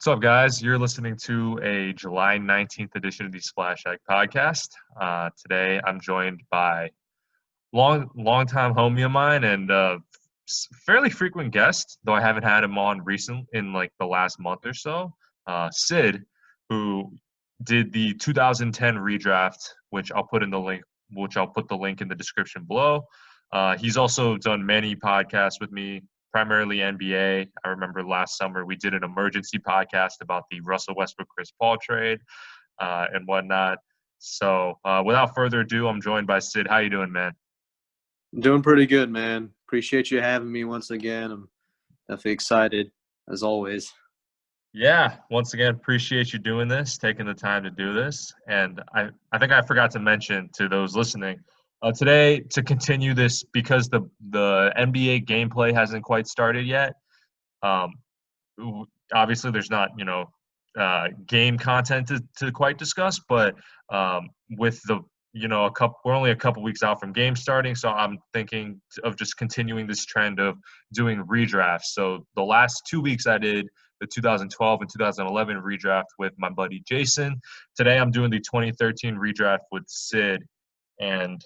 What's up, guys? You're listening to a July 19th edition of the Splash Ag podcast. Today, I'm joined by long-time homie of mine and fairly frequent guest, though I haven't had him on recent in like the last month or so. Sid, who did the 2010 redraft, which I'll put the link in the description below. He's also done many podcasts with me, primarily NBA. I remember last summer we did an emergency podcast about the Russell Westbrook-Chris Paul trade and whatnot. So without further ado, I'm joined by Sid. How you doing, man? I'm doing pretty good, man. Appreciate you having me once again. I'm definitely excited, as always. Yeah, once again, appreciate you doing this, taking the time to do this. And I think I forgot to mention to those listening, today to continue this because the NBA gameplay hasn't quite started yet. Um, Obviously, there's not game content to quite discuss, but with the we're only a couple weeks out from games starting, so I'm thinking of just continuing this trend of doing redrafts. So the last 2 weeks I did the 2012 and 2011 redraft with my buddy Jason. Today I'm doing the 2013 redraft with Sid, and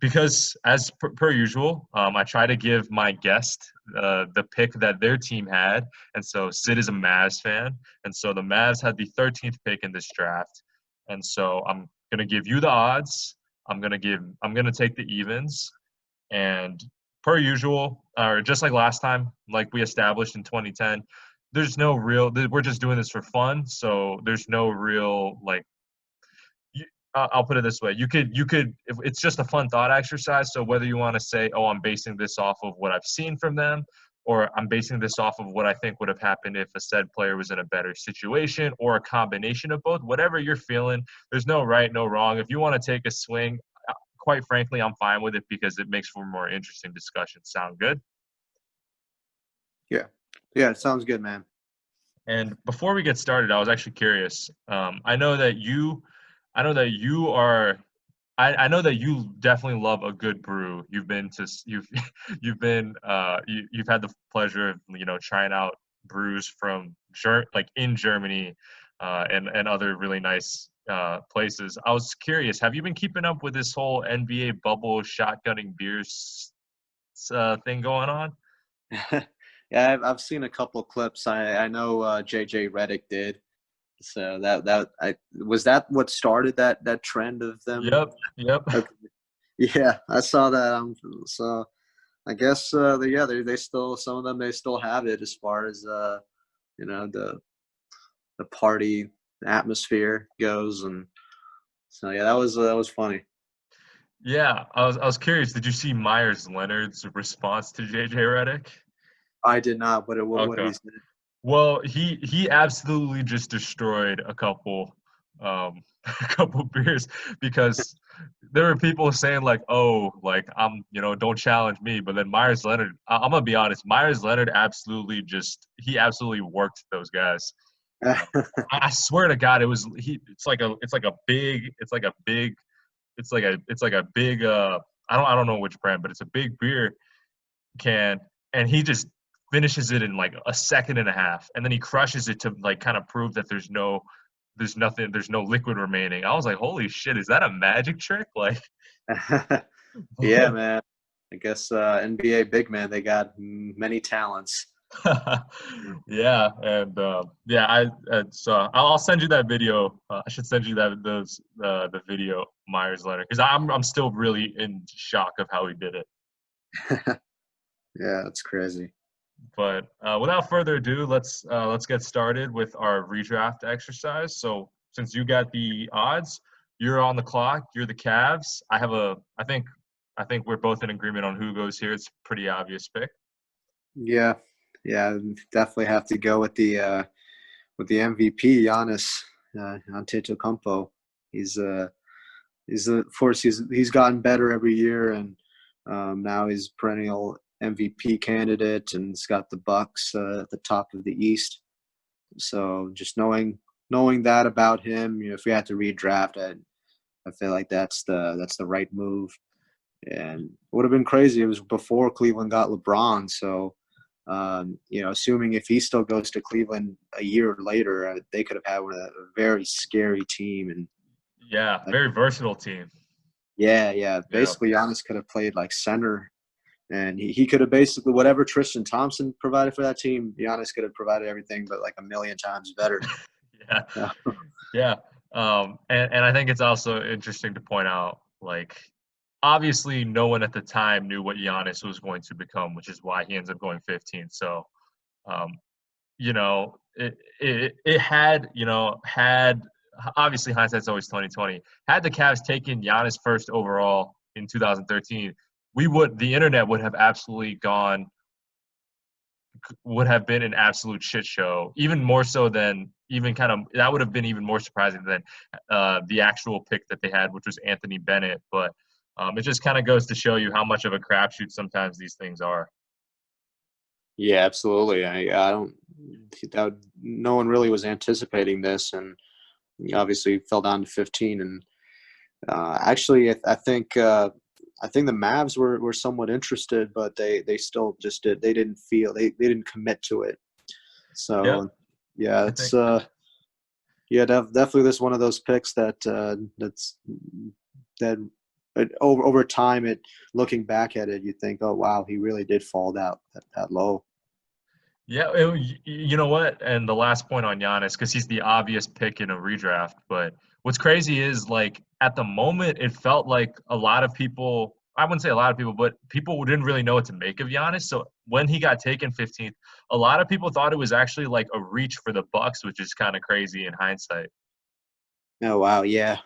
because as per usual, I try to give my guest the pick that their team had, and so Sid is a Mavs fan, and so the Mavs had the 13th pick in this draft, and so I'm gonna give you the odds. I'm gonna take the evens, and per usual, or just like last time, like we established in 2010, there's no real. We're just doing this for fun, so there's no real like. I'll put it this way: you could, if it's just a fun thought exercise. So whether you want to say, "Oh, I'm basing this off of what I've seen from them," or "I'm basing this off of what I think would have happened if a said player was in a better situation," or a combination of both, whatever you're feeling, there's no right, no wrong. If you want to take a swing, quite frankly, I'm fine with it because it makes for a more interesting discussion. Sound good? Yeah, it sounds good, man. And before we get started, I was actually curious. I know that you are. I know that you definitely love a good brew. You've been to you've had the pleasure of trying out brews from in Germany and other really nice places. I was curious. Have you been keeping up with this whole NBA bubble shotgunning beers thing going on? Yeah, I've seen a couple clips. I know JJ Redick did. So was that what started that trend of them. Yep. Okay. Yeah, I saw that. So I guess they still, some of them, they still have it as far as the party atmosphere goes, and so yeah, that was funny. Yeah, I was curious. Did you see Meyers Leonard's response to JJ Redick? I did not, but what did Okay. he say? Well, he absolutely just destroyed a couple a couple beers because there were people saying like, "Oh, like don't challenge me." But then Meyers Leonard, I'm gonna be honest, Meyers Leonard absolutely worked those guys. I swear to God, it's like a big I don't know which brand, but it's a big beer can, and he just finishes it in like a second and a half, and then he crushes it to like kind of prove that there's no liquid remaining. I was like, holy shit, is that a magic trick? Like, Yeah, man. I guess NBA big man, they got many talents. yeah, and so I'll send you that video. I should send you the video Meyers Leonard, because I'm still really in shock of how he did it. Yeah, that's crazy. But without further ado, let's get started with our redraft exercise. So since you got the odds, you're on the clock. You're the Cavs. I think we're both in agreement on who goes here. It's a pretty obvious pick. Yeah, definitely have to go with the MVP, Giannis Antetokounmpo. He's of course he's gotten better every year, and now he's perennial MVP candidate, and he's got the Bucks at the top of the East. So just knowing that about him, if we had to redraft, I feel like that's the right move. And it would have been crazy. It was before Cleveland got LeBron, so Assuming if he still goes to Cleveland a year later, they could have had a very scary team. And Yeah, very versatile team. yeah. Yeah. Basically, Giannis could have played like center, and he could have basically whatever Tristan Thompson provided for that team, Giannis could have provided everything, but like a million times better. Yeah. Yeah. Yeah. And I think it's also interesting to point out, like, obviously no one at the time knew what Giannis was going to become, which is why he ends up going 15th. So, um, it had, had obviously hindsight's always 2020. Had the Cavs taken Giannis first overall in 2013, the internet would have absolutely gone would have been an absolute shit show, even more so than even kind of that would have been even more surprising than the actual pick that they had, which was Anthony Bennett. But it just kind of goes to show you how much of a crapshoot sometimes these things are. Yeah, absolutely. I don't. No one really was anticipating this, and obviously fell down to 15. And actually, I think the Mavs were somewhat interested, but they still just did. They didn't commit to it. Yep, So yeah, I it's think. definitely this one of those picks that over time, looking back at it, you think, oh wow, he really did fall that low. Yeah, you know what? And the last point on Giannis, because he's the obvious pick in a redraft. But what's crazy is, like, at the moment, it felt like a lot of people, I wouldn't say a lot of people, but people didn't really know what to make of Giannis. So when he got taken 15th, a lot of people thought it was actually like a reach for the Bucks, which is kind of crazy in hindsight. Oh wow, yeah,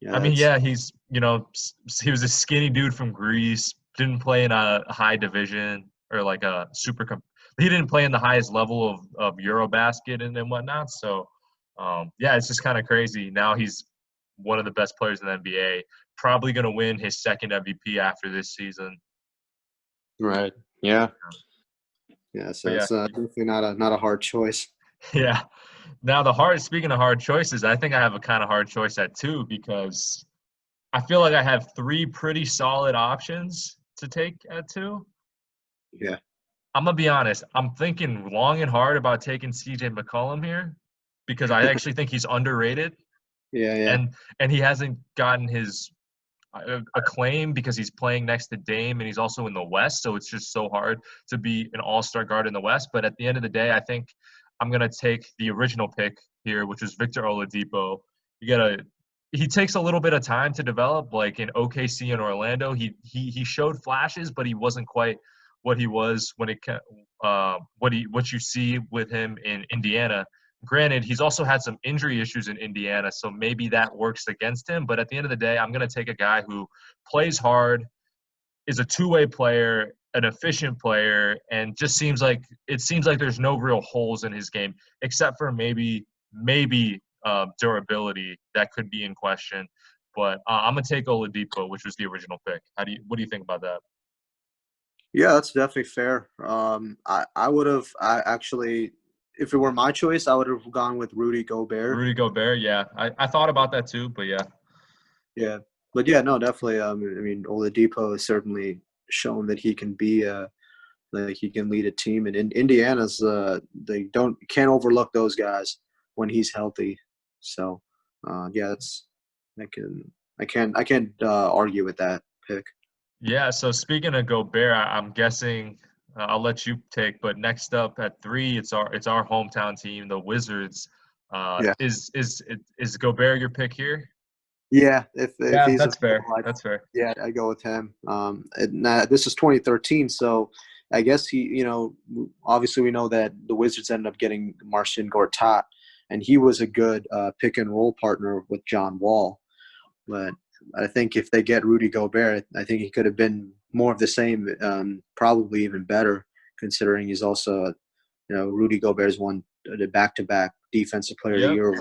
yeah, I mean, that's yeah, he was a skinny dude from Greece, didn't play in a high division or like a he didn't play in the highest level of Eurobasket and whatnot. So, yeah, it's just kind of crazy. Now he's one of the best players in the NBA, probably going to win his second MVP after this season. right. Yeah, yeah. But So yeah, it's definitely not a hard choice. yeah. Now speaking of hard choices, I think I have a kind of hard choice at two because I feel like I have three pretty solid options to take at two. Yeah, I'm gonna be honest. I'm thinking long and hard about taking CJ McCollum here because I actually think he's underrated, yeah. and he hasn't gotten his acclaim because he's playing next to Dame and he's also in the West. So it's just so hard to be an all-star guard in the West. But at the end of the day, I think I'm gonna take the original pick here, which is Victor Oladipo. You gotta. He takes a little bit of time to develop. Like in OKC and Orlando, he showed flashes, but he wasn't quite what he was when what you see with him in Indiana. Granted, he's also had some injury issues in Indiana, so maybe that works against him. But at the end of the day, I'm going to take a guy who plays hard, is a two-way player, an efficient player, and just seems like there's no real holes in his game except for maybe durability that could be in question. But I'm gonna take Oladipo, which was the original pick. What do you think about that? Yeah, that's definitely fair. I would have. I actually, if it were my choice, I would have gone with Rudy Gobert. Rudy Gobert, yeah, I thought about that too, but yeah, Yeah, but yeah, no, definitely. I mean, Oladipo has certainly shown that he can be like he can lead a team, and Indiana's they can't overlook those guys when he's healthy. So yeah, that's I can't argue with that pick. yeah. So speaking of Gobert, I'm guessing I'll let you take. But next up at three, it's our hometown team, the Wizards. Yeah, Is Gobert your pick here? yeah. If Yeah, he's that's available, fair. That's fair. I go with him. This is 2013, so I guess obviously we know that the Wizards ended up getting Marcin Gortat, and he was a good pick and roll partner with John Wall. But I think if they get Rudy Gobert, I think he could have been more of the same, probably even better, considering he's also, Rudy Gobert's won the back-to-back Defensive Player of the Yep. Year.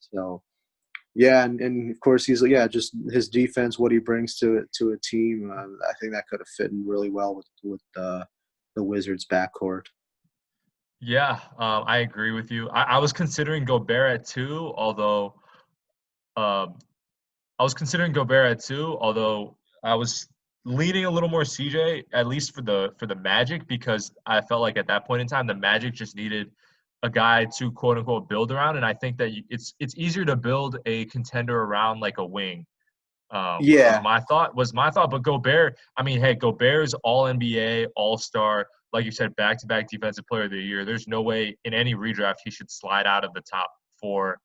So yeah, and of course just his defense, what he brings to a team. I think that could have fit in really well with the Wizards backcourt. Yeah, I agree with you. I was considering Gobert at two, um, I was considering Gobert at two, although I was leaning a little more CJ, at least for the Magic, because I felt like at that point in time the Magic just needed a guy to quote unquote build around, and I think that it's easier to build a contender around like a wing. Yeah, Was my thought, but Gobert. I mean, hey, Gobert's All NBA, All Star, like you said, back-to-back Defensive Player of the Year. There's no way in any redraft he should slide out of the top 4.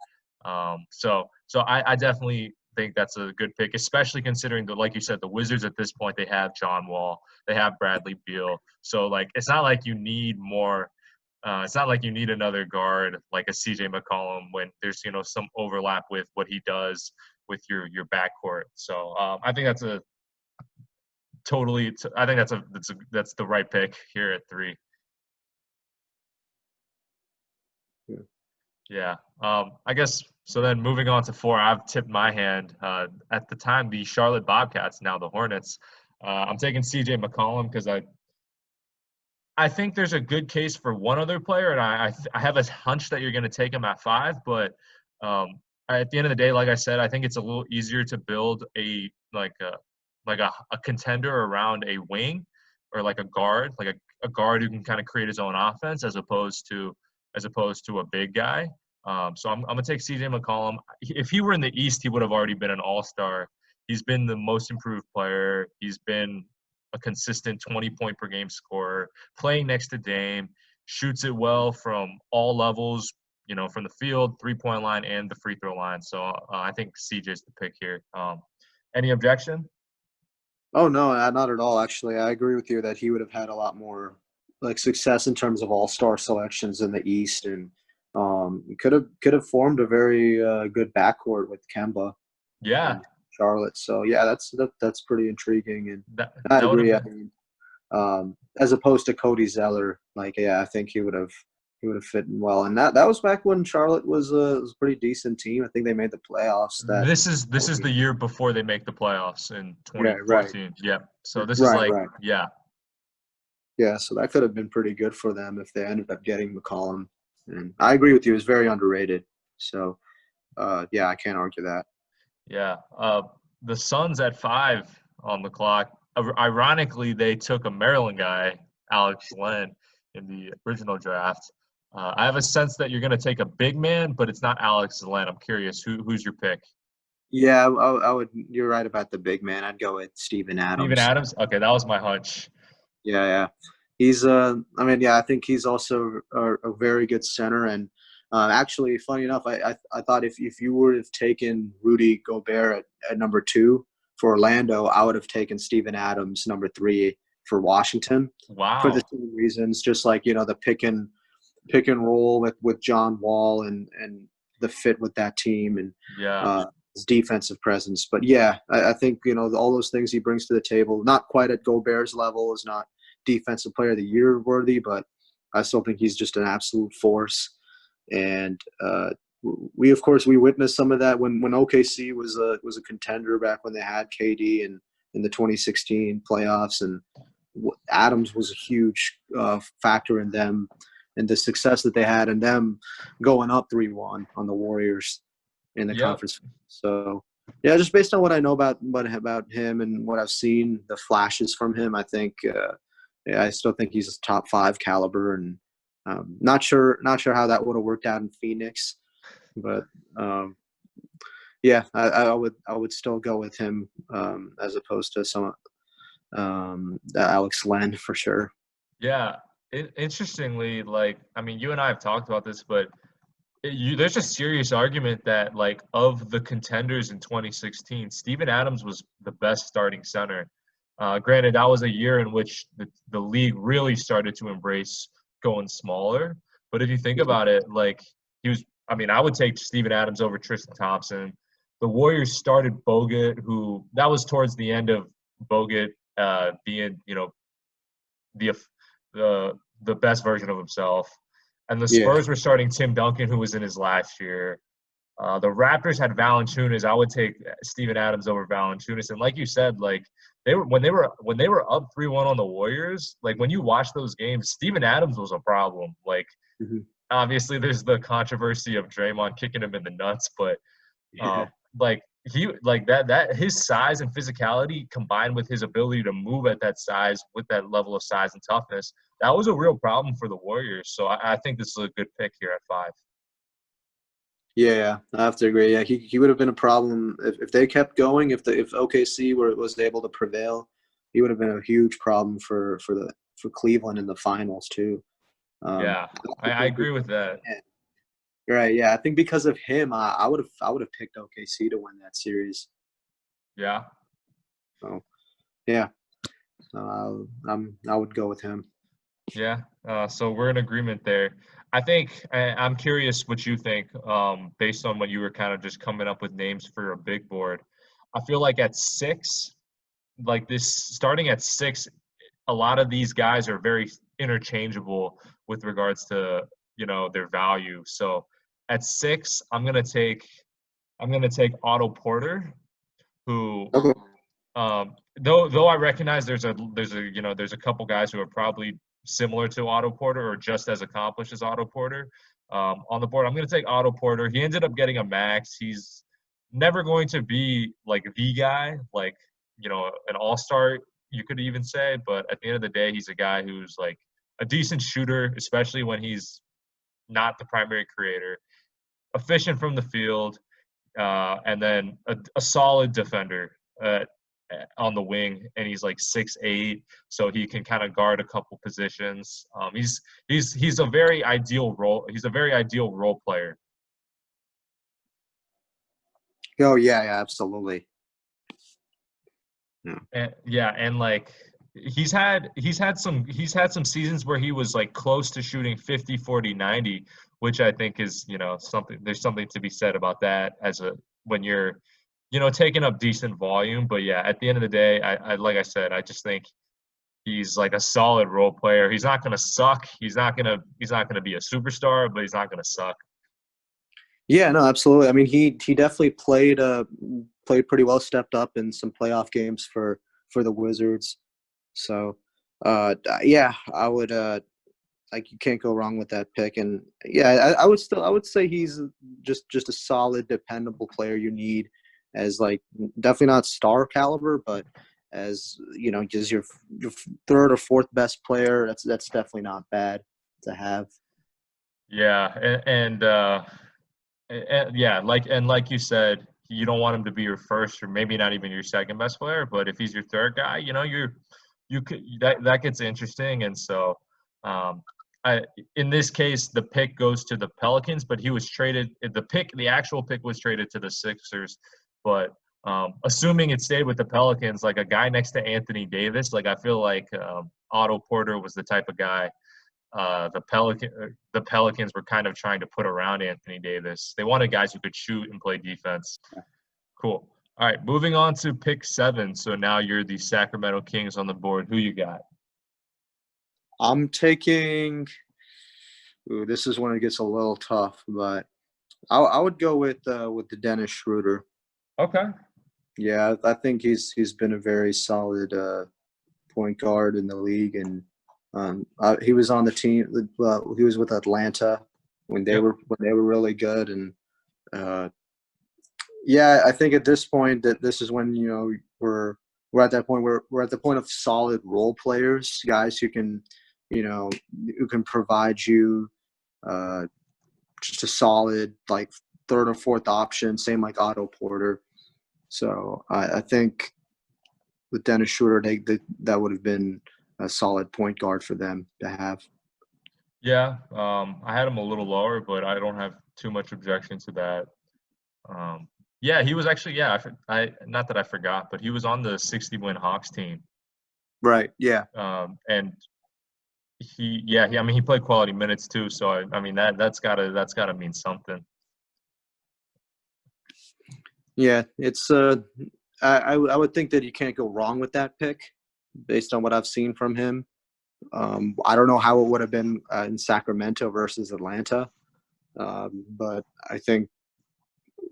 So I definitely think that's a good pick, especially considering like you said, the Wizards at this point, they have John Wall, they have Bradley Beal. So like it's not like you need more. It's not like you need another guard like a CJ McCollum when there's some overlap with what he does with your backcourt. So I think that's a totally. I think that's the right pick here at 3. yeah. Yeah. I guess so. Then moving on to 4, I've tipped my hand. At the time, the Charlotte Bobcats, now the Hornets. I'm taking CJ McCollum because I think there's a good case for one other player, and I have a hunch that you're going to take him at 5. But at the end of the day, like I said, I think it's a little easier to build a contender around a wing or like a guard, like a guard who can kind of create his own offense as opposed to a big guy. So I'm gonna take CJ McCollum. If he were in the East, he would have already been an All-Star. He's been the most improved player. He's been a consistent 20-point per game scorer, playing next to Dame, shoots it well from all levels, from the field, 3-point line, and the free throw line. So I think CJ's the pick here. Any objection? Oh no, not at all. Actually, I agree with you that he would have had a lot more like success in terms of all-star selections in the East, and could have formed a very good backcourt with Kemba Yeah, and Charlotte. So yeah, that's pretty intriguing, and that I that would have agree. I been. mean, as opposed to Cody Zeller, like yeah, I think he would have fit in well, and that was back when Charlotte was a pretty decent team. I think they made the playoffs. This is the year before they make the playoffs in Yeah, right, 2014. Yep. So this is right, like, right. yeah, Yeah, so that could have been pretty good for them if they ended up getting McCollum. And I agree with you; it's very underrated. So, yeah, I can't argue that. yeah. The Suns at 5 on the clock. Ironically, they took a Maryland guy, Alex Len, in the original draft. I have a sense that you're going to take a big man, but it's not Alex Len. I'm curious, who's your pick? Yeah, I would. You're right about the big man. I'd go with Steven Steven Adams. Adams? Okay, that was my hunch. Yeah, yeah. He's I mean, yeah, I think he's also a very good center. And actually, funny enough, I thought if you would have taken Rudy Gobert at number 2 for Orlando, I would have taken Steven Adams number 3 for Washington for the Wow. same reasons. Just like the pick and roll with John Wall and the fit with that team and Yeah. uh, his defensive presence. But yeah, I think all those things he brings to the table. Not quite at Gobert's level, is not defensive player of the year worthy, but I still think he's just an absolute force. And we of course we witnessed some of that when OKC was a contender back when they had KD in the 2016 playoffs, and Adams was a huge factor in them and the success that they had and them going up 3-1 on the Warriors in the Yep. conference. So yeah, just based on what I know about him and what I've seen, the flashes from him, I think yeah, I still think he's top 5 caliber, and not sure how that would have worked out in Phoenix, but yeah, I would still go with him as opposed to some Alex Len for sure. Yeah. Interestingly, like, I mean, you and I have talked about this, but there's a serious argument that, like, of the contenders in 2016, Steven Adams was the best starting center. Granted, that was a year in which the league really started to embrace going smaller. But if you think about it, like, I mean, I would take Steven Adams over Tristan Thompson. The Warriors started Bogut, that was towards the end of Bogut being, the the best version of himself. And the Yeah, Spurs were starting Tim Duncan, who was in his last year. The Raptors had Valanciunas. I would take Steven Adams over Valanciunas. And like you said, like when they were up 3-1 on the Warriors, like when you watch those games, Steven Adams was a problem. Like hmm obviously there's the controversy of Draymond kicking him in the nuts, but yeah, like he like that his size and physicality combined with his ability to move at that size with that level of size and toughness, that was a real problem for the Warriors. So I think this is a good pick here at 5. Yeah, I have to agree. Yeah, he would have been a problem if they kept going. If OKC was able to prevail, he would have been a huge problem for Cleveland in the finals too. Um, Yeah, I agree with that. right. Yeah, I think because of him, I would have picked OKC to win that series. Yeah. So yeah, I would go with him. Yeah, so we're in agreement there. I'm curious what you think, based on what you were kind of just coming up with names for a big board. I feel like at 6, like this, starting at 6, a lot of these guys are very interchangeable with regards to, their value. So at 6, I'm gonna take Otto Porter, who, Okay. though I recognize there's a couple guys who are probably similar to Otto Porter or just as accomplished as Otto Porter, on the board. I'm going to take Otto Porter. He ended up getting a max. He's never going to be like the guy, like, an all-star, you could even say, but at the end of the day, he's a guy who's like a decent shooter, especially when he's not the primary creator, efficient from the field, and then a solid defender. On the wing, and he's like 6'8", so he can kind of guard a couple positions. He's a very ideal role. He's a very ideal role player. Oh yeah, absolutely. And like he's had some seasons where he was like close to shooting 50, 40, 90, which I think is, something. There's something to be said about that when you're, taking up decent volume. But yeah, at the end of the day, I like I said, I just think he's like a solid role player. He's not gonna suck. He's not gonna be a superstar, but he's not gonna suck. Yeah, no, absolutely. I mean, he definitely played pretty well, stepped up in some playoff games for the Wizards. So, yeah, I would like you can't go wrong with that pick. And yeah, I would say he's just a solid, dependable player you need as like definitely not star caliber, but as just your third or fourth best player. That's definitely not bad to have. Yeah, and yeah, like you said, you don't want him to be your first or maybe not even your second best player, but if he's your third guy, you could that gets interesting. And so, um, I in this case, the pick goes to the Pelicans, but he was traded. The actual pick was traded to the Sixers, but assuming it stayed with the Pelicans, like a guy next to Anthony Davis, like I feel like Otto Porter was the type of guy the Pelicans were kind of trying to put around Anthony Davis. They wanted guys who could shoot and play defense. Cool. All right, moving on to pick 7. So now you're the Sacramento Kings on the board. Who you got? I'm taking. Ooh, this is when it gets a little tough, but I would go with the Dennis Schroeder. Okay. Yeah, I think he's been a very solid point guard in the league, and he was on the team. He was with Atlanta when they Yep. were really good, and yeah, I think at this point that this is when we're at that point where we're at the point of solid role players, guys who can provide you just a solid like third or fourth option, same like Otto Porter. So I think with Dennis Schroeder, that would have been a solid point guard for them to have. Yeah. I had him a little lower, but I don't have too much objection to that. Um, yeah, he was actually, yeah, not that I forgot, but he was on the 60-win Hawks team. Right. Yeah. And I mean, he played quality minutes too. So I mean, that's gotta mean something. Yeah. It's I would think that you can't go wrong with that pick based on what I've seen from him. I don't know how it would have been in Sacramento versus Atlanta, but I think.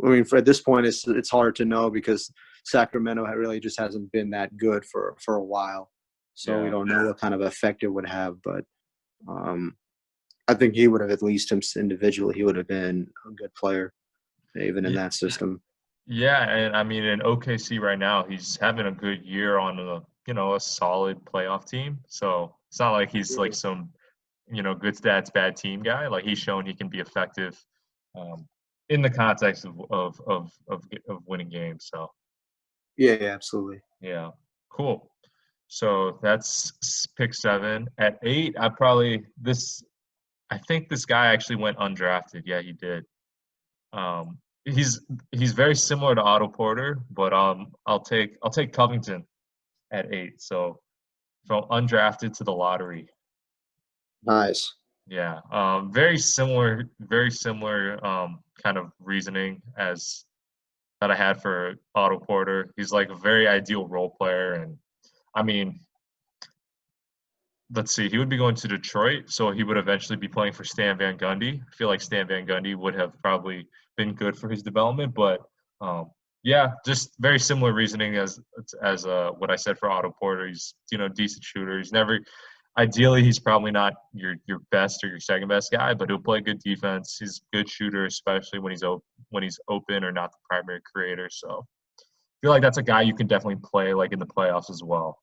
I mean, at this point, it's hard to know because Sacramento really just hasn't been that good for a while, so we Yeah. don't know what kind of effect it would have. But I think he would have at least individually, he would have been a good player even in Yeah. that system. Yeah, and I mean in OKC right now, he's having a good year on a solid playoff team. So it's not like he's like some good stats, bad team guy. Like he's shown he can be effective um, in the context of winning games. So Yeah, yeah, absolutely. yeah, cool. So that's pick 7. At 8, I think this guy actually went undrafted. Yeah, he did. He's very similar to Otto Porter, but I'll take Covington at 8. So from undrafted to the lottery. Nice. Yeah, very similar kind of reasoning as that I had for Otto Porter. He's like a very ideal role player, and I mean, let's see, he would be going to Detroit, so he would eventually be playing for Stan Van Gundy. I feel like Stan Van Gundy would have probably been good for his development, but um, yeah, just very similar reasoning as what I said for Otto Porter. He's decent shooter. He's never ideally he's probably not your best or your second best guy, but he'll play good defense. He's a good shooter, especially when he's open or not the primary creator. So I feel like that's a guy you can definitely play like in the playoffs as well.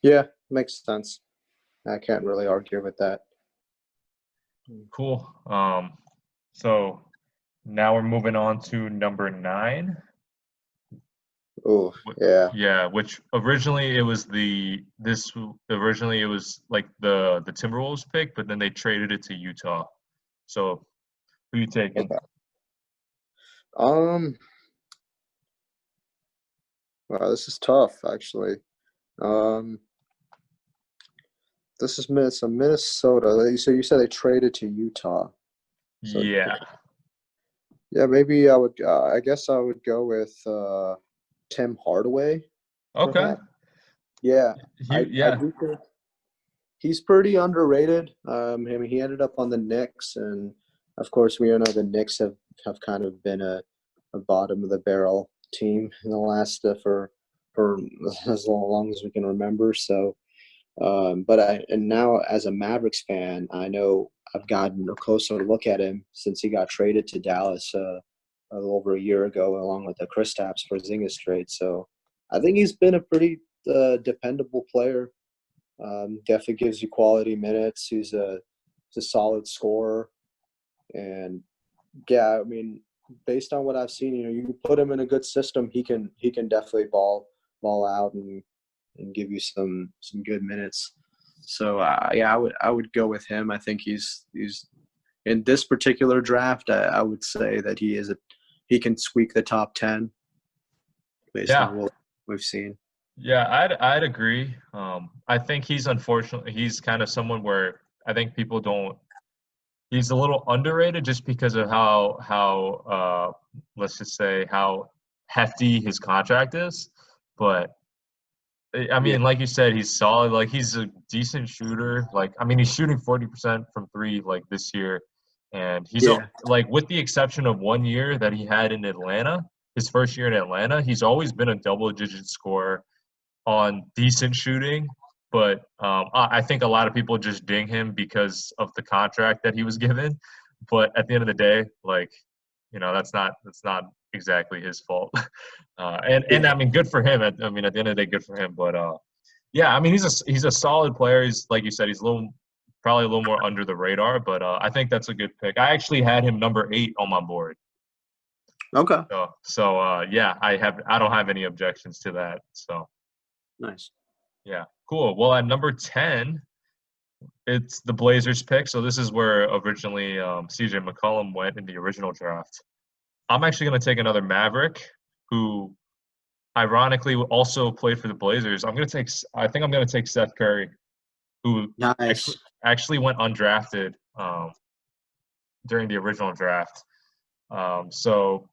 Yeah, makes sense. I can't really argue with that. Cool. So now we're moving on to number 9. Oh, yeah. Yeah, which originally it was like the Timberwolves pick, but then they traded it to Utah. So who you taking? Okay. Um, wow, this is tough, actually. Um, this is Minnesota. So you said they traded to Utah. So Yeah. yeah, maybe I would. I guess I would go with Tim Hardaway for Okay. that. Yeah, I Yeah. do think he's pretty underrated. I mean, he ended up on the Knicks, and of course, we all know the Knicks have kind of been a bottom of the barrel team in the last for as long as we can remember. So, and now as a Mavericks fan, I know I've gotten a closer look at him since he got traded to Dallas a little over a year ago, along with the Kristaps Porzingis trade. So, I think he's been a pretty dependable player. Definitely gives you quality minutes. He's a solid scorer, and yeah, I mean, based on what I've seen, you put him in a good system, he can definitely ball out and give you some good minutes. So yeah, I would go with him. I think he's in this particular draft. I would say that he can squeak the top 10 based Yeah. on what we've seen. Yeah, I'd agree. I think he's kind of someone where I think people don't he's a little underrated just because of how let's just say how hefty his contract is. But I Yeah, mean, like you said, he's solid. Like he's a decent shooter. Like I mean, he's shooting 40% from three like this year, and yeah, like with the exception of one year that he had in Atlanta, his first year in Atlanta, he's always been a double-digit scorer on decent shooting. But I think a lot of people just ding him because of the contract that he was given. But at the end of the day, like that's not exactly his fault. And yeah, I mean, good for him. I mean, at the end of the day, good for him. But yeah, I mean, he's a solid player. He's like you said, he's probably a little more under the radar. But I think that's a good pick. I actually had him number 8 on my board. okay, So yeah, I don't have any objections to that. So nice. yeah, cool. Well, at number 10, it's the Blazers pick. So this is where originally CJ McCollum went in the original draft. I'm actually going to take another Maverick who ironically also played for the Blazers. I think I'm going to take Seth Curry, who Nice. actually went undrafted during the original draft. So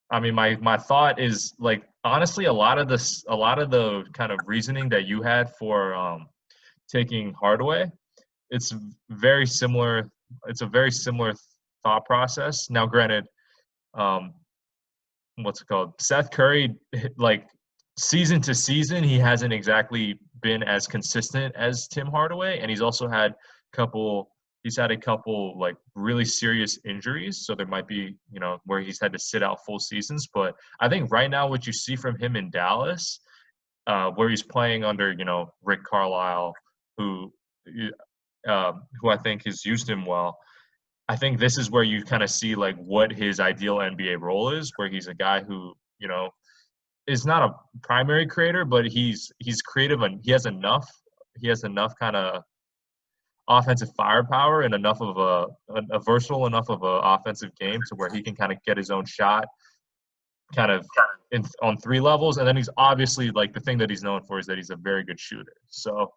I mean, my thought is like honestly, a lot of the kind of reasoning that you had for taking Hardaway, it's very similar. It's a very similar thought process. Now, granted, um, what's it called? Seth Curry, like season to season, he hasn't exactly been as consistent as Tim Hardaway, and he's also had couple. he's had a couple like really serious injuries, so there might be, you know, where he's had to sit out full seasons. But I think right now what you see from him in Dallas, where he's playing under, you know, Rick Carlisle, who who I think has used him well. I think this is where you kind of see like what his ideal NBA role is, where he's a guy who, you know, is not a primary creator, but he's creative and he has enough kind of offensive firepower and enough of a versatile enough of a offensive game to where he can kind of get his own shot kind of on three levels. And then he's obviously like the thing that he's known for is that he's a very good shooter. So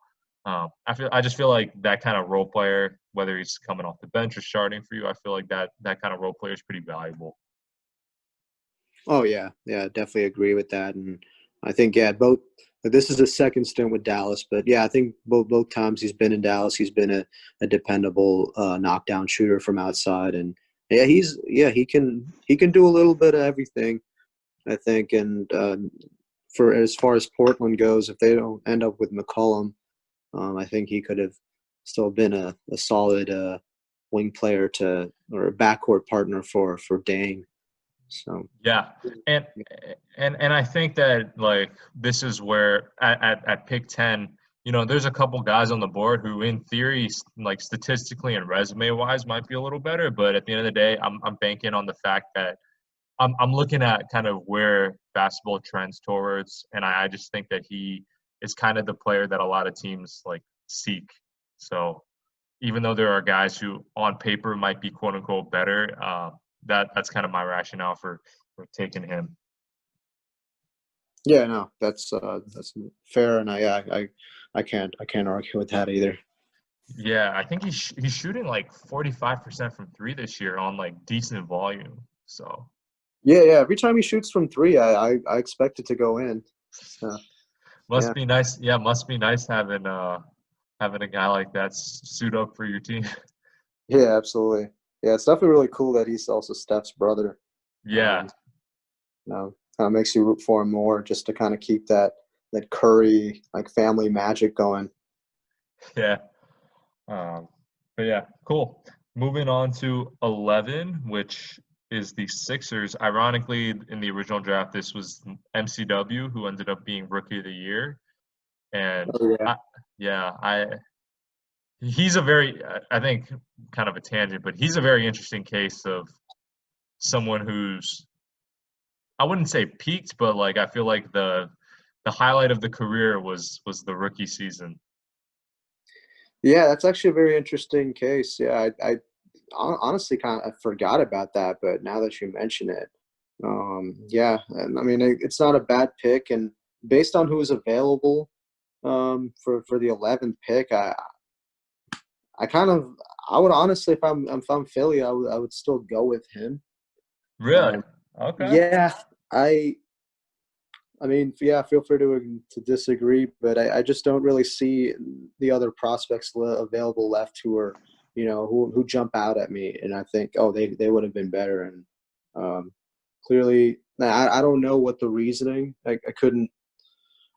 I just feel like that kind of role player, whether he's coming off the bench or starting for you, I feel like that kind of role player is pretty valuable. Oh yeah, definitely agree with that. And I think both. This is his second stint with Dallas, but yeah, I think both times he's been in Dallas, he's been a dependable knockdown shooter from outside, and he can do a little bit of everything, I think. And for as far as Portland goes, if they don't end up with McCollum, I think he could have still been a solid wing player or a backcourt partner for Dame. So yeah, and I think that like this is where at pick 10, you know, there's a couple guys on the board who in theory like statistically and resume wise might be a little better, but at the end of the day, I'm banking on the fact that I'm looking at kind of where basketball trends towards, and I just think that he is kind of the player that a lot of teams like seek. So even though there are guys who on paper might be quote unquote better, that's kind of my rationale for taking him. yeah, no, that's fair, and I can't argue with that either. Yeah, I think he's shooting like 45% from three this year on like decent volume. So Yeah. Every time he shoots from three, I expect it to go in. So, must be nice. Yeah, must be nice having having a guy like that suit up for your team. yeah, absolutely. Yeah, it's definitely really cool that he's also Steph's brother. Yeah, You know, kind of makes you root for him more, just to kind of keep that Curry like family magic going. yeah. But yeah, cool. Moving on to 11, which is the Sixers. Ironically, in the original draft, this was MCW, who ended up being Rookie of the Year. And Oh yeah, he's a very, I think, kind of a tangent, but he's a very interesting case of someone who's, I wouldn't say peaked, but like I feel like the highlight of the career was the rookie season. yeah. That's actually a very interesting case. Yeah, I honestly kind of forgot about that, but now that you mention it, yeah. And I mean, it's not a bad pick, and based on who's available, for the 11th pick, I kind of I would honestly, if I'm Philly, I would still go with him. Really? Um, Okay. yeah, I I mean, yeah, feel free to disagree, but I just don't really see the other prospects available left who are, who jump out at me, and I think, oh, they would have been better. And clearly, I don't know what the reasoning. I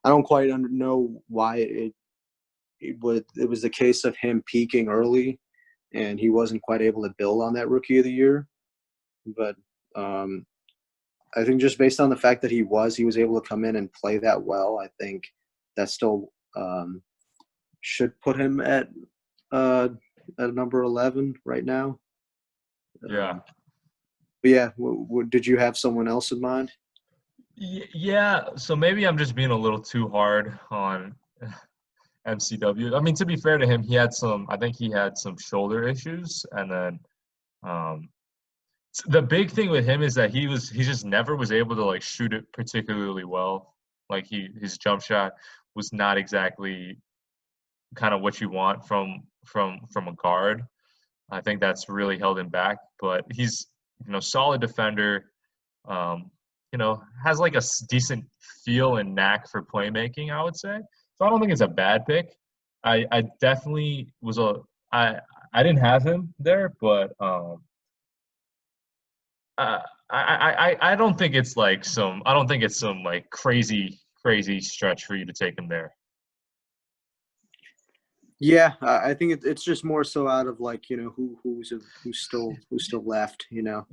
don't quite know why it was the case of him peaking early, and he wasn't quite able to build on that Rookie of the Year. But I think just based on the fact that he was able to come in and play that well, I think that still should put him at number 11 right now. Yeah. But yeah, did you have someone else in mind? Yeah. So maybe I'm just being a little too hard on MCW. I mean, to be fair to him, I think he had some shoulder issues, and then um, the big thing with him is that he just never was able to like shoot it particularly well. Like his jump shot was not exactly kind of what you want from a guard. I think that's really held him back. But he's solid defender. Um, has like a decent feel and knack for playmaking, I would say. So I don't think it's a bad pick. I definitely was I didn't have him there, but I don't think it's like some like crazy stretch for you to take him there. Yeah, I think it's just more so out of like who's still left.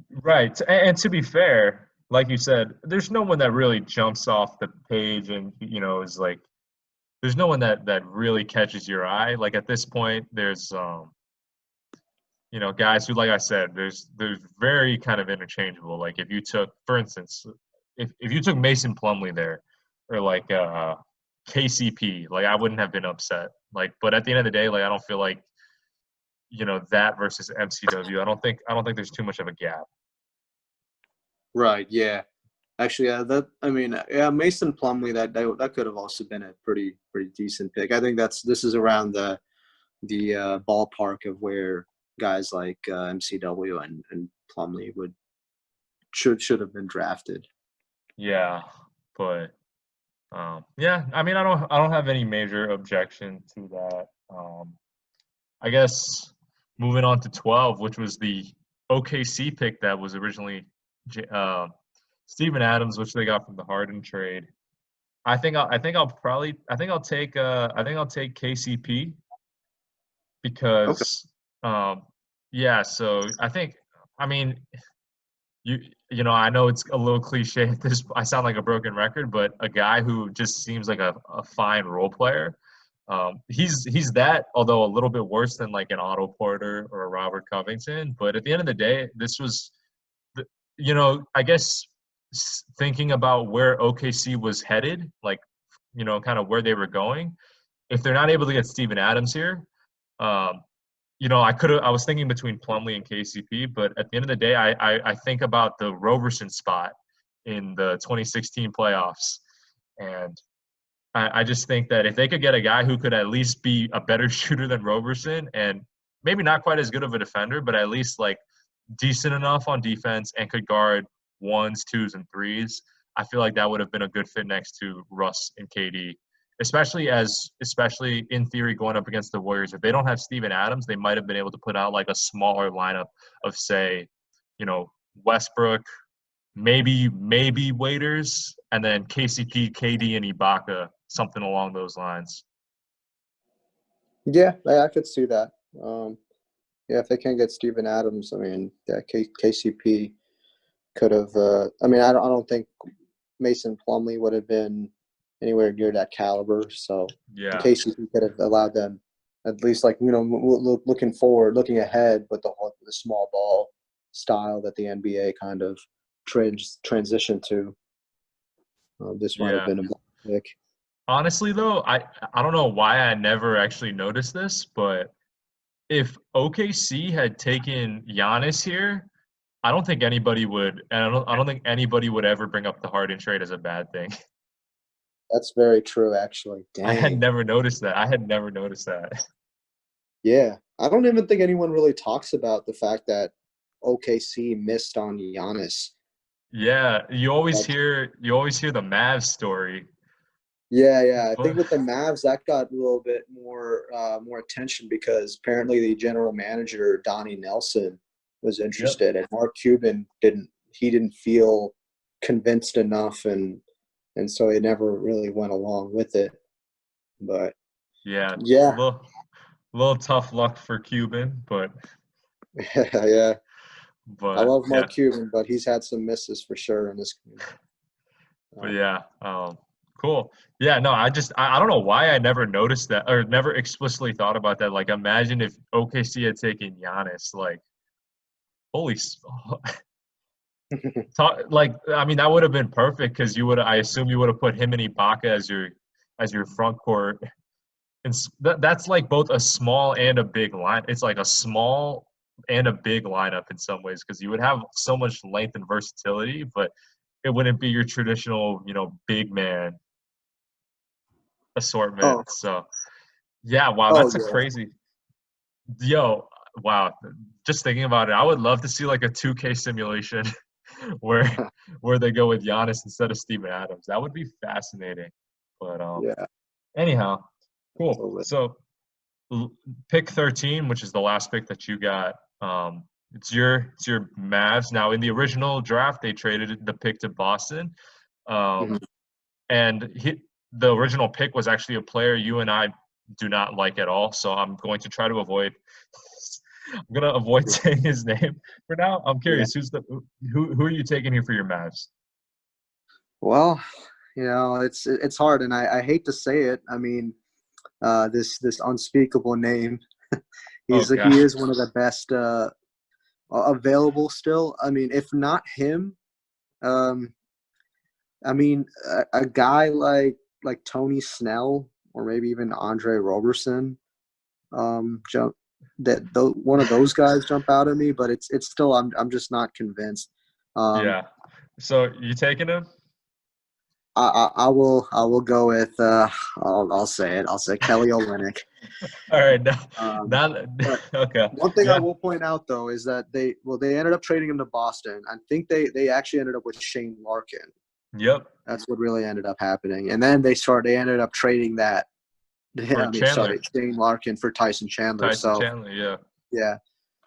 Right. And to be fair, like you said, there's no one that really jumps off the page and is like there's no one that really catches your eye. Like at this point, there's guys who, like I said, there's very kind of interchangeable. Like if you took, for instance, if you took Mason Plumlee there, or like KCP, like I wouldn't have been upset. Like, but at the end of the day, like I don't feel like that versus MCW. I don't think there's too much of a gap. Right. Yeah. Actually, yeah, Mason Plumlee, that could have also been a pretty decent pick. I think this is around the ballpark of where guys like MCW and Plumlee should have been drafted. Yeah, but yeah, I mean, I don't have any major objection to that. I guess moving on to 12, which was the OKC pick that was originally Steven Adams, which they got from the Harden trade. I think I'll take KCP Okay. because yeah. So I mean you I know it's a little cliche at this. I sound like a broken record, but a guy who just seems like a fine role player. He's that, although a little bit worse than like an Otto Porter or a Robert Covington. But at the end of the day, this was, I guess thinking about where OKC was headed, like kind of where they were going. If they're not able to get Steven Adams here, um, I was thinking between Plumlee and KCP, but at the end of the day, I think about the Roberson spot in the 2016 playoffs, and I just think that if they could get a guy who could at least be a better shooter than Roberson, and maybe not quite as good of a defender, but at least like decent enough on defense and could guard ones, twos, and threes, I feel like that would have been a good fit next to Russ and KD. Especially in theory going up against the Warriors. If they don't have Steven Adams, they might have been able to put out like a smaller lineup of, say, Westbrook, maybe Waiters, and then KCP, KD, and Ibaka, something along those lines. Yeah, I could see that. Yeah, if they can't get Steven Adams, I mean, yeah, KCP could have. I don't think Mason Plumlee would have been anywhere near that caliber. So Yeah. KCP could have allowed them at least, like looking forward, looking ahead with the small ball style that the NBA kind of transitioned to. This might have Yeah. been a pick. Honestly, though, I don't know why I never actually noticed this, but if OKC had taken Giannis here, I don't think anybody would, and I don't think anybody would ever bring up the Harden trade as a bad thing. That's very true, actually. I had Dang. never noticed that. I had never noticed that. Yeah, I don't even think anyone really talks about the fact that OKC missed on Giannis. Yeah, you always Like, hear you always hear the Mavs story, yeah. I think but with the Mavs, that got a little bit more attention because apparently the general manager Donnie Nelson was yep. interested, and Mark Cuban didn't feel convinced enough, and so he never really went along with it. But Yeah, yeah, little tough luck for Cuban, but yeah. I but love yeah, Mark Cuban, but he's had some misses for sure in this. but Um, yeah, cool. Yeah, no, I don't know why I never noticed that or never explicitly thought about that. Like, imagine if OKC had taken Giannis, like, holy, like, I mean, that would have been perfect because I assume you would have put him and Ibaka as your front court. And that's like both a small and a big line. It's like a small and a big lineup in some ways because you would have so much length and versatility, but it wouldn't be your traditional, big man assortment. oh, So yeah, wow, oh that's a yeah. crazy. Yo, wow. Just thinking about it, I would love to see like a 2K simulation where where they go with Giannis instead of Steven Adams. That would be fascinating. But Yeah, anyhow, cool. totally. So pick 13, which is the last pick that you got. It's your Mavs. Now in the original draft, they traded the pick to Boston. Mhm. Um, and the original pick was actually a player you and I do not like at all. So I'm going to try to avoid. I'm gonna avoid saying his name for now. I'm Yeah. curious, who are you taking here for your Mavs? Well, it's hard, and I hate to say it. I mean, this unspeakable name. Oh He God, is one of the best available still. I mean, if not him, um, I mean, a guy like Tony Snell or maybe even Andre Roberson, jump one of those guys jump out at me, but it's still I'm just not convinced. Um, yeah. So you taking him? I will go with I'll say it. I'll say Kelly Olynyk. All right, now, Um, now, but okay, one thing I yeah, will point out though is that they ended up trading him to Boston. I think they actually ended up with Shane Larkin. yep, That's what really ended up happening. And then they ended up trading that. for I mean, Chandler, sorry, Shane Larkin for Tyson Chandler. Tyson So Chandler, yeah, yeah,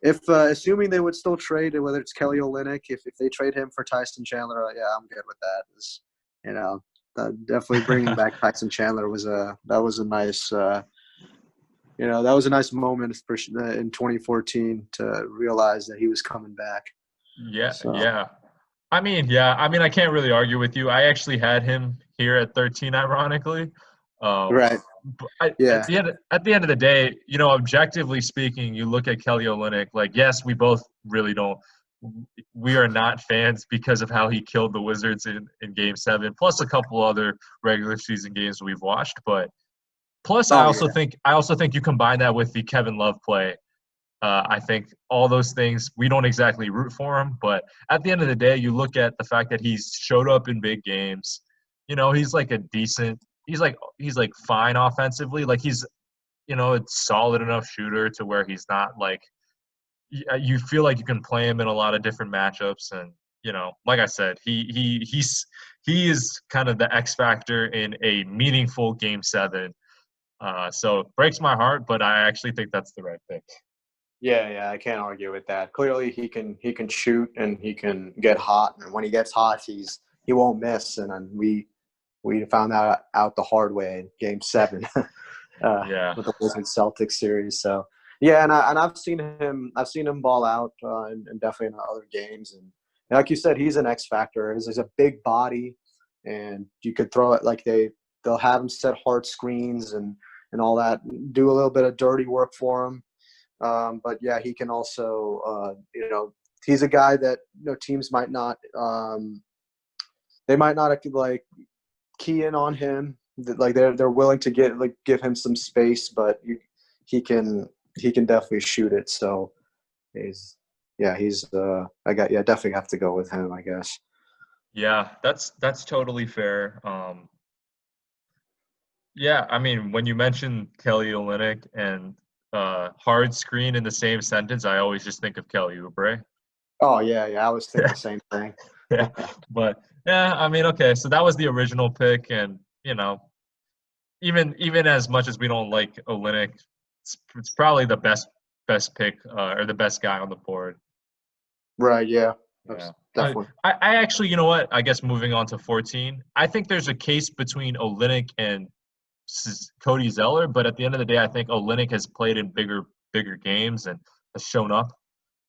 if assuming they would still trade, whether it's Kelly Olynyk, if they trade him for Tyson Chandler, yeah, I'm good with that. You know, definitely bringing back Tyson Chandler was a nice. That was a nice moment in 2014 to realize that he was coming back. yeah, So yeah. I mean, I can't really argue with you. I actually had him here at 13, ironically. Um, right, but yeah, at the end of the day, objectively speaking, you look at Kelly Olynyk. Like, yes, we both really don't. We are not fans because of how he killed the Wizards in Game 7, plus a couple other regular season games we've watched. But plus, oh yeah, I also think you combine that with the Kevin Love play. I think all those things, we don't exactly root for him, but at the end of the day, you look at the fact that he's showed up in big games. He's like he's like fine offensively. Like he's a solid enough shooter to where he's not like you feel like you can play him in a lot of different matchups. And like I said, he is kind of the X factor in a meaningful Game 7. So it breaks my heart, but I actually think that's the right pick. yeah. I can't argue with that. Clearly, he can shoot and he can get hot, and when he gets hot, he won't miss. And then we found that out the hard way in Game 7 Yeah. with the Wizards Celtics series. So yeah, and I've seen him ball out and definitely in other games. And like you said, he's an X factor. He's a big body, and you could throw it like they'll have him set hard screens and all that, do a little bit of dirty work for him. But yeah, he can also he's a guy that teams might not they might not like key in on him. Like they're willing to give him some space, but he can definitely shoot it. So he's definitely have to go with him, I guess. Yeah, that's totally fair. Yeah, I mean, when you mention Kelly Olynyk and hard screen in the same sentence, I always just think of Kelly Oubre. Oh yeah, I was thinking the same thing. Yeah, but yeah, I mean, okay, so that was the original pick, and even as much as we don't like Olynyk, it's probably the best pick or the best guy on the board. Right. Yeah. Yeah. Definitely. I actually, you know what? I guess moving on to 14, I think there's a case between Olynyk and Cody Zeller, but at the end of the day, I think Olynyk has played in bigger games and has shown up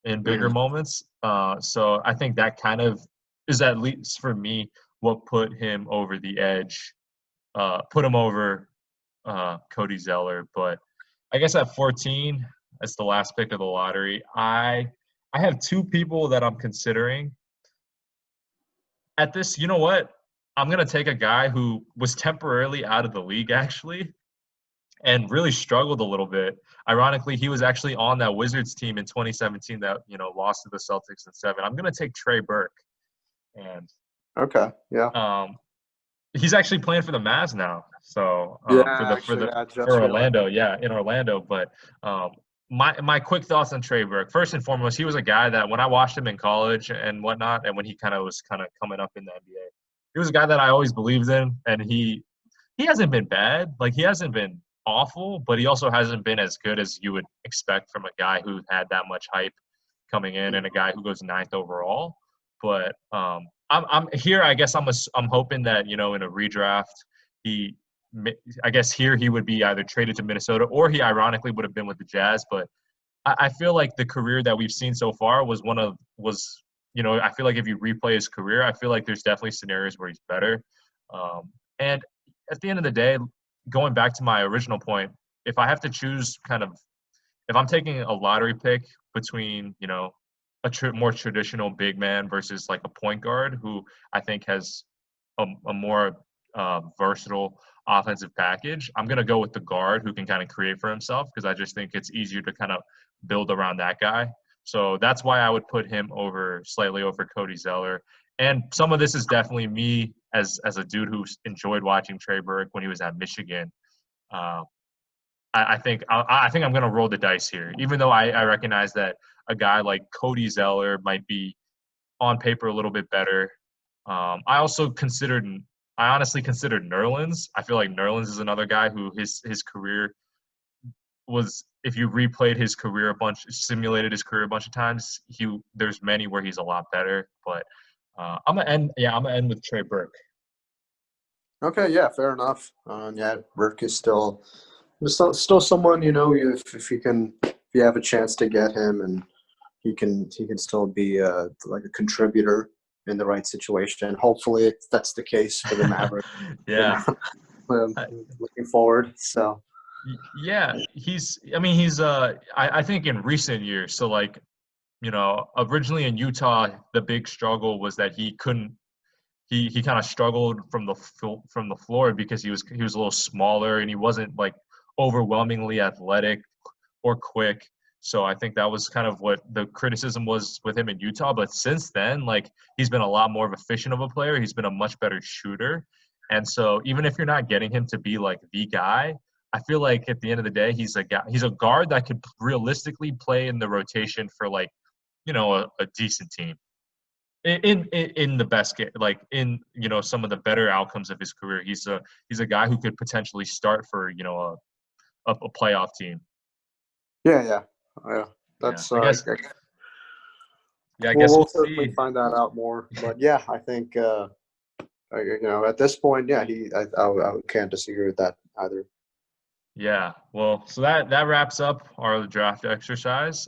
in bigger Mhm. moments. So I think that kind of is, at least for me, what put him over the edge, put him over Cody Zeller. But I guess at 14, as the last pick of the lottery, I have two people that I'm considering. At this, you know what? I'm gonna take a guy who was temporarily out of the league actually, and really struggled a little bit. Ironically, he was actually on that Wizards team in 2017 that lost to the Celtics in 7. I'm gonna take Trey Burke, and Okay. Yeah. he's actually playing for the Mavs now. So Yeah. for the Actually, I just for realized. Orlando, yeah, in Orlando. But my quick thoughts on Trey Burke. First and foremost, he was a guy that when I watched him in college and whatnot, and when he was coming up in the NBA, he was a guy that I always believed in, and he hasn't been bad. Like he hasn't been awful, but he also hasn't been as good as you would expect from a guy who had that much hype coming in and a guy who goes ninth overall. But I'm here. I guess I'm hoping that in a redraft he I guess here he would be either traded to Minnesota or he ironically would have been with the Jazz. But I feel like the career that we've seen so far I feel like if you replay his career, I feel like there's definitely scenarios where he's better. And at the end of the day, going back to my original point, if I have to choose if I'm taking a lottery pick between, more traditional big man versus like a point guard who I think has a more versatile offensive package, I'm going to go with the guard who can kind of create for himself because I just think it's easier to kind of build around that guy. So that's why I would put him slightly over Cody Zeller. And some of this is definitely me as a dude who enjoyed watching Trey Burke when he was at Michigan. I think I'm going to roll the dice here, even though I recognize that a guy like Cody Zeller might be on paper a little bit better. I honestly considered Nerlens. I feel like Nerlens is another guy who his career was, if you replayed his career simulated his career a bunch of times, there's many where he's a lot better. But I'm gonna end with Trey Burke. Okay, yeah, fair enough. Burke is still someone, if you have a chance to get him, and he can still be like a contributor in the right situation. Hopefully that's the case for the Mavericks. Yeah. Looking forward. So yeah, I think in recent years, so like, originally in Utah, the big struggle was that he kind of struggled from the floor because he was a little smaller and he wasn't like overwhelmingly athletic or quick. So I think that was kind of what the criticism was with him in Utah. But since then, like, he's been a lot more efficient of a player. He's been a much better shooter. And so even if you're not getting him to be like the guy, I feel like at the end of the day, he's a guard that could realistically play in the rotation for like, a decent team. In the best game, like in some of the better outcomes of his career, he's a guy who could potentially start for a playoff team. Yeah. That's I guess. Yeah, I guess we'll we'll certainly see. find that out more. But yeah, I think at this point, yeah, I can't disagree with that either. Yeah, well, so that wraps up our draft exercise.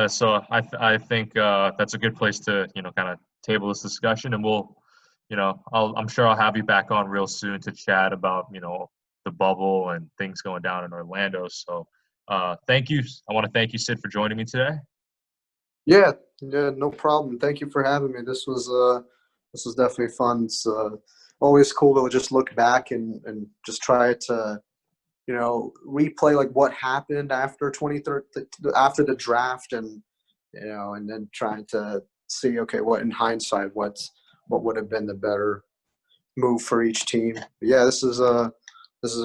So I think that's a good place to kind of table this discussion, and we'll, I'm sure I'll have you back on real soon to chat about the bubble and things going down in Orlando. So thank you. I want to thank you, Sid, for joining me today. Yeah, no problem. Thank you for having me. This was definitely fun. It's always cool to just look back and just try to replay like what happened after after the draft, and and then trying to see, okay, what in hindsight, what would have been the better move for each team. But yeah, this is a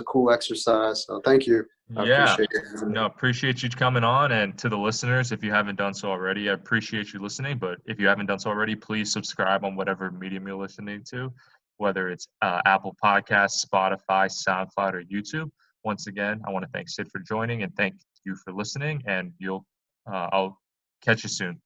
cool exercise. So thank you. I appreciate it. No, appreciate you coming on. And to the listeners, if you haven't done so already, I appreciate you listening. But if you haven't done so already, please subscribe on whatever medium you're listening to, whether it's Apple Podcasts, Spotify, SoundCloud, or YouTube. Once again, I want to thank Sid for joining and thank you for listening. And I'll catch you soon.